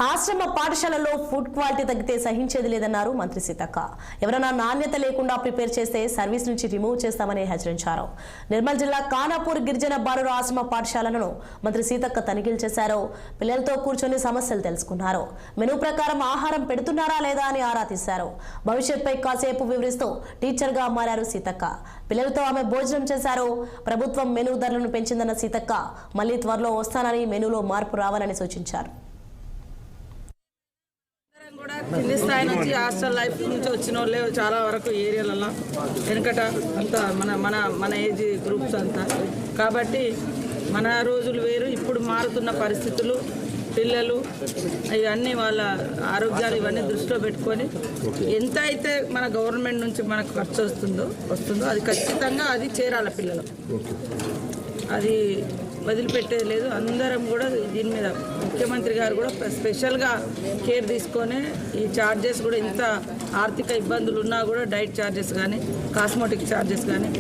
ఆశ్రమ పాఠశాలలో food quality తగ్గితే సహించేది లేదన్నారు మంత్రి సీతక్క. ఎవరైనా నాణ్యత లేకుండా ప్రిపేర్ చేస్తే సర్వీస్ నుంచి రిమూవ్ చేస్తామని హెచ్చరించారు. నిర్మల్ జిల్లా ఖానాపూర్ గిరిజన బాలుర ఆశ్రమ పాఠశాలను మంత్రి సీతక్క తనిఖీలు చేశారు. పిల్లలతో కూర్చొని సమస్యలు తెలుసుకున్నారు. మెనూ ప్రకారం ఆహారం పెడుతున్నారా లేదా అని ఆరా తీశారు. భవిష్యత్పై కాసేపు వివరిస్తూ టీచర్ గా మారారు సీతక్క. పిల్లలతో ఆమె భోజనం చేశారు. ప్రభుత్వం మెనూ ధరలను పెంచిందన్న సీతక్క మళ్లీ త్వరలో వస్తానని మెనూలో మార్పు రావాలని సూచించారు. కింది స్థాయి నుంచి హాస్టల్ లైఫ్ నుంచి వచ్చిన వాళ్ళే చాలా వరకు ఏరియాలలో వెనకట అంతా మన ఏజ్ గ్రూప్స్ అంతా కాబట్టి మన రోజులు వేరు. ఇప్పుడు మారుతున్న పరిస్థితులు, పిల్లలు ఇవన్నీ వాళ్ళ ఆరోగ్యాలు ఇవన్నీ దృష్టిలో పెట్టుకొని ఎంత అయితే మన గవర్నమెంట్ నుంచి మనకు ఖర్చు వస్తుందో అది ఖచ్చితంగా అది చేరాలి పిల్లలు. అది వదిలిపెట్టేది లేదు. అందరం కూడా దీని మీద ముఖ్యమంత్రి గారు కూడా స్పెషల్గా కేర్ తీసుకొని ఈ ఛార్జెస్ కూడా ఇంత ఆర్థిక ఇబ్బందులు ఉన్నా కూడా డైట్ ఛార్జెస్ కానీ కాస్మెటిక్ ఛార్జెస్ కానీ